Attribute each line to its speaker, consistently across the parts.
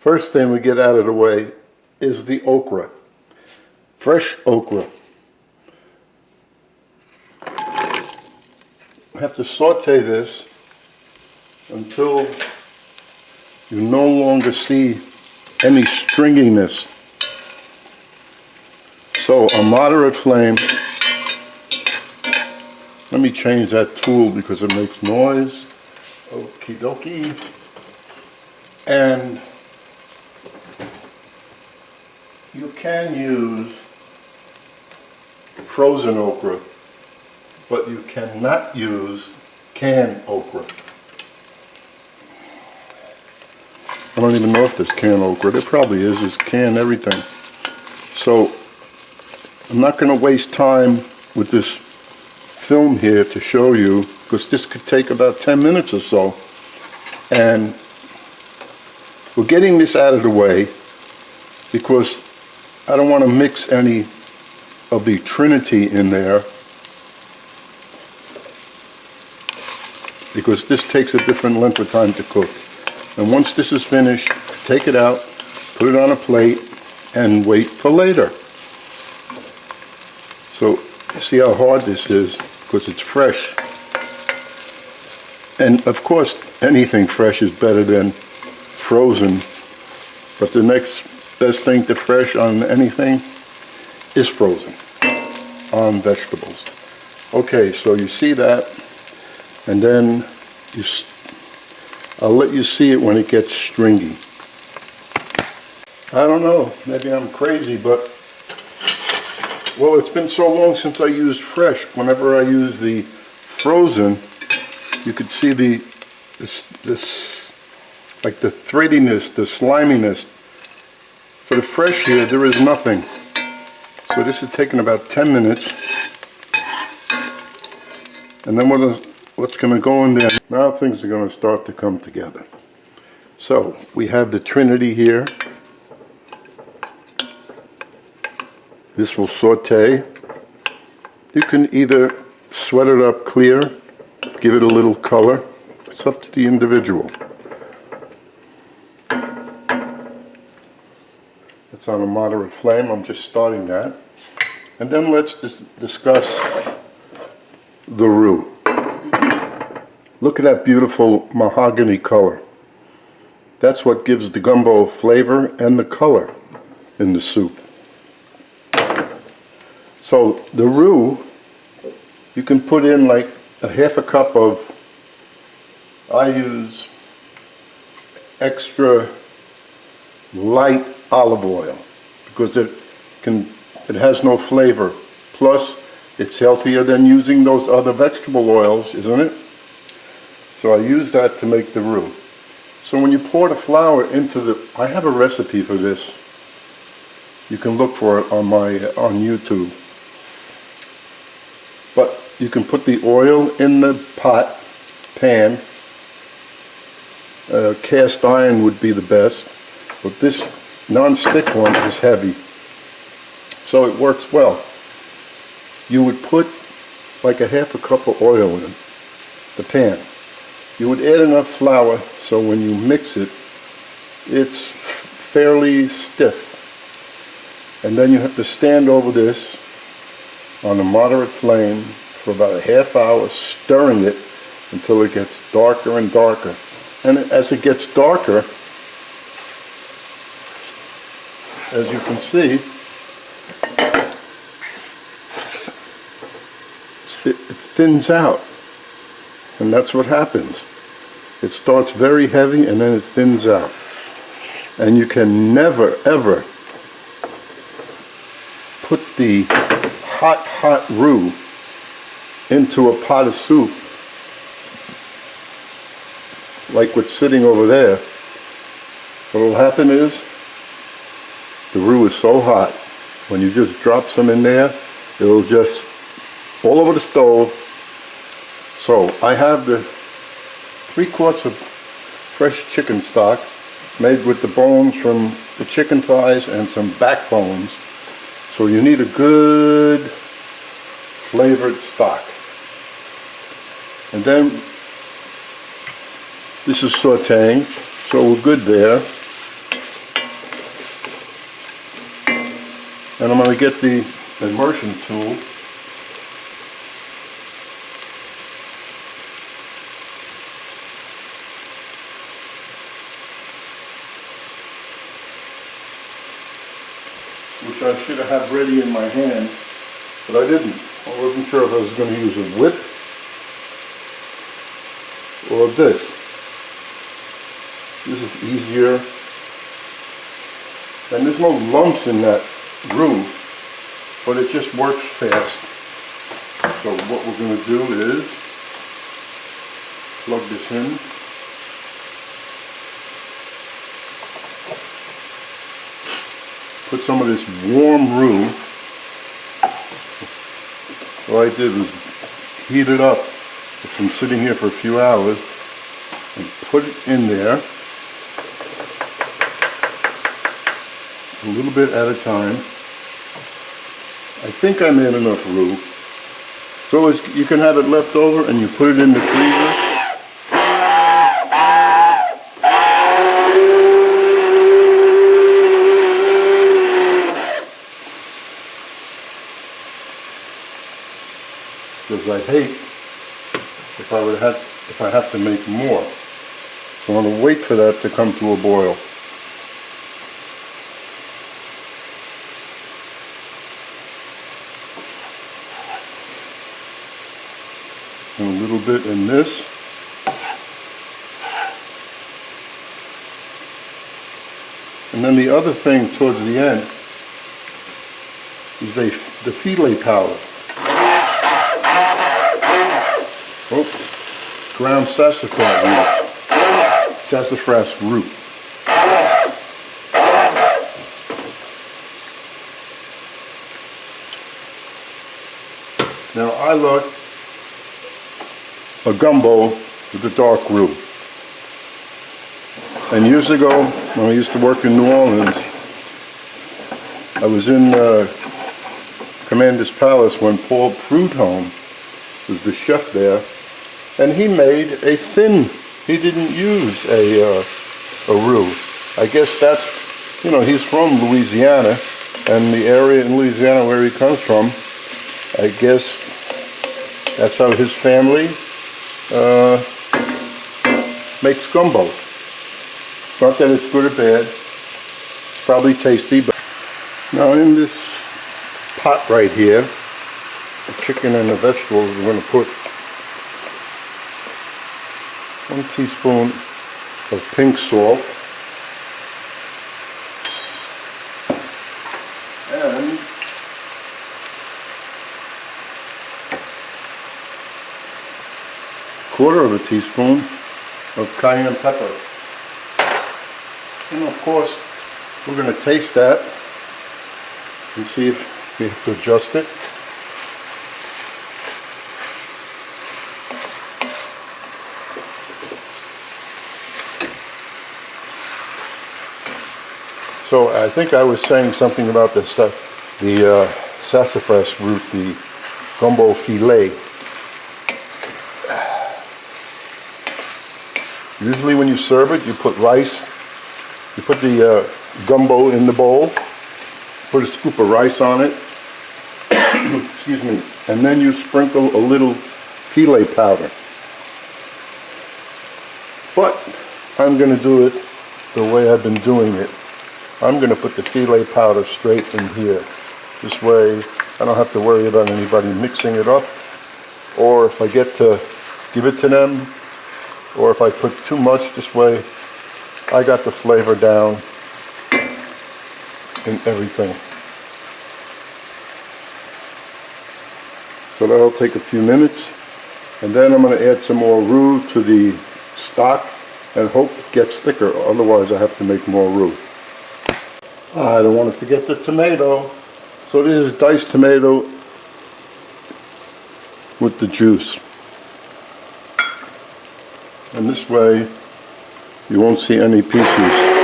Speaker 1: First thing we get out of the way is the okra. Fresh okra. I have to saute this until you no longer see any stringiness. So a moderate flame. Let me change that tool because it makes noise. Okie dokie. And you can use frozen okra, but you cannot use canned okra. I don't even know if there's canned okra. There probably is. There's canned everything. So I'm not going to waste time with this film here to show you, because this could take about 10 minutes or so. And we're getting this out of the way because I don't want to mix any of the Trinity in there, because this takes a different length of time to cook. And once this is finished, take it out, put it on a plate, and wait for later. So see how hard this is, because it's fresh. And of course, anything fresh is better than frozen, but the next best thing to fresh on anything is frozen on vegetables. Okay, so you see that, and then I'll let you see it when it gets stringy. I don't know, maybe I'm crazy, but well, it's been so long since I used fresh. Whenever I use the frozen, you could see this like the threadiness, the sliminess. For the fresh here, there is nothing. So this is taking about 10 minutes. And then what's going to go in there? Now things are going to start to come together. So we have the Trinity here. This will saute. You can either sweat it up clear, give it a little color. It's up to the individual. It's on a moderate flame. I'm just starting that. And then let's discuss the roux. Look at that beautiful mahogany color. That's what gives the gumbo flavor and the color in the soup. So the roux, you can put in like a half a cup of, I use extra light olive oil because it has no flavor. Plus, it's healthier than using those other vegetable oils, isn't it? So I use that to make the roux. So when you pour the flour into I have a recipe for this. You can look for it on YouTube. But you can put the oil in the pan. Cast iron would be the best, but this non-stick one is heavy, so it works well. You would put like a half a cup of oil in the pan. You would add enough flour so when you mix it, it's fairly stiff. And then you have to stand over this on a moderate flame for about a half hour, stirring it until it gets darker and darker. And as it gets darker, as you can see, it thins out. And that's what happens. It starts very heavy and then it thins out. And you can never, ever put the hot roux into a pot of soup like what's sitting over there. What will happen is the roux is so hot, when you just drop some in there, it'll just fall over the stove. So I have the 3 quarts of fresh chicken stock made with the bones from the chicken thighs and some backbones. So you need a good flavored stock. And then this is sauteing, so we're good there. And I'm going to get the immersion tool. Which I should have had ready in my hand, but I didn't. I wasn't sure if I was going to use a whip or this. This is easier. And there's no lumps in that roux, but it just works fast. So what we're going to do is plug this in. Put some of this warm roux. What I did was heat it up. It's been sitting here for a few hours, and put it in there a little bit at a time. I think I made enough roux. So you can have it left over and you put it in the freezer. Because I hate if I have to make more. So I'm going to wait for that to come to a boil. And a little bit in this. And then the other thing towards the end is the filet powder. Oh, ground sassafras root. Now I like a gumbo with a dark roux. And years ago, when I used to work in New Orleans, I was in Commander's Palace when Paul Prudhomme was the chef there, and he made a thin. He didn't use a roux. I guess that's, you know, he's from Louisiana, and the area in Louisiana where he comes from, I guess that's how his family makes gumbo. Not that it's good or bad. It's probably tasty, but now in this pot right here, the chicken and the vegetables, we're going to put 1 teaspoon of pink salt and quarter of a teaspoon of cayenne pepper. And of course, we're going to taste that and see if we have to adjust it. So I think I was saying something about the sassafras root, the gumbo filet. Usually when you serve it, you put rice. You put the gumbo in the bowl, put a scoop of rice on it, excuse me, and then you sprinkle a little filet powder. But I'm going to do it the way I've been doing it. I'm going to put the filet powder straight in here. This way I don't have to worry about anybody mixing it up, or if I get to give it to them, or if I put too much. This way I got the flavor down in everything. So that'll take a few minutes, and then I'm going to add some more roux to the stock and hope it gets thicker, otherwise I have to make more roux. I don't want to forget the tomato. So this is diced tomato with the juice. And this way you won't see any pieces.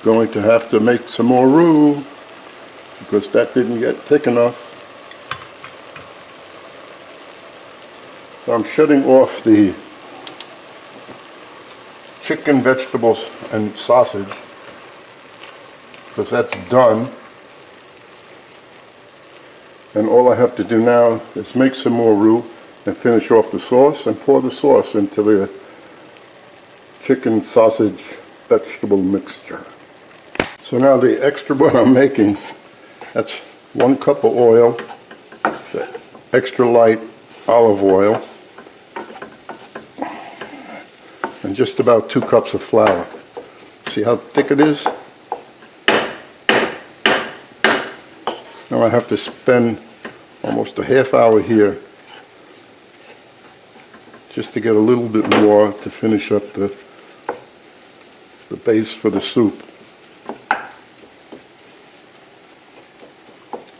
Speaker 1: going to have to make some more roux because that didn't get thick enough. So I'm shutting off the chicken, vegetables, and sausage because that's done. And all I have to do now is make some more roux and finish off the sauce and pour the sauce into the chicken, sausage, vegetable mixture. So now the extra one I'm making, that's 1 cup of oil, extra light olive oil, and just about 2 cups of flour. See how thick it is? Now I have to spend almost a half hour here just to get a little bit more to finish up the base for the soup.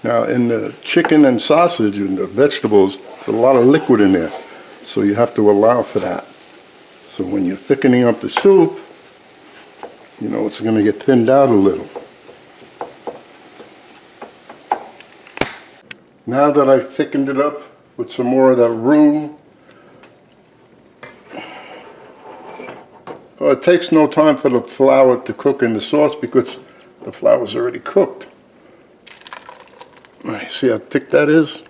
Speaker 1: Now in the chicken and sausage and the vegetables, there's a lot of liquid in there, so you have to allow for that. So when you're thickening up the soup, you know it's going to get thinned out a little. Now that I've thickened it up with some more of that roux, it takes no time for the flour to cook in the sauce because the flour's already cooked. All right, see how thick that is?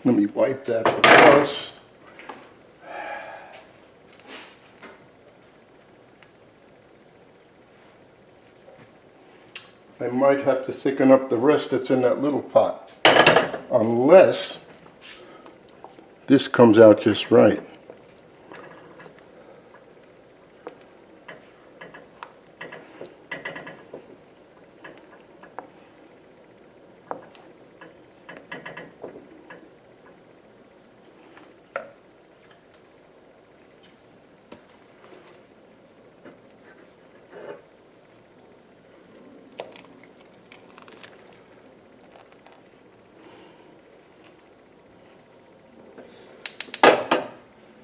Speaker 1: Let me wipe that across. I might have to thicken up the rest that's in that little pot, unless this comes out just right.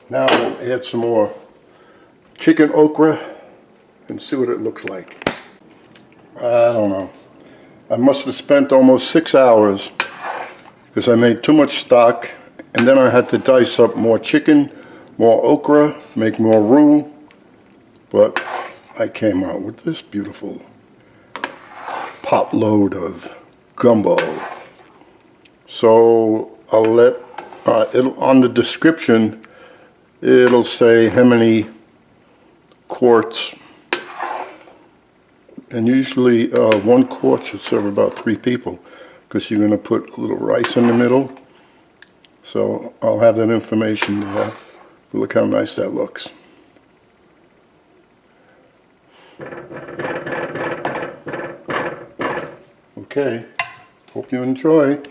Speaker 1: Now we'll add some more chicken okra and see what it looks like. I don't know. I must have spent almost 6 hours because I made too much stock, and then I had to dice up more chicken, more okra, make more roux, but I came out with this beautiful pot load of gumbo. So I'll let, on the description, it'll say how many quarts, and usually 1 quart should serve about 3 people because you're going to put a little rice in the middle. So I'll have that information there. Look how nice that looks. Okay, hope you enjoy.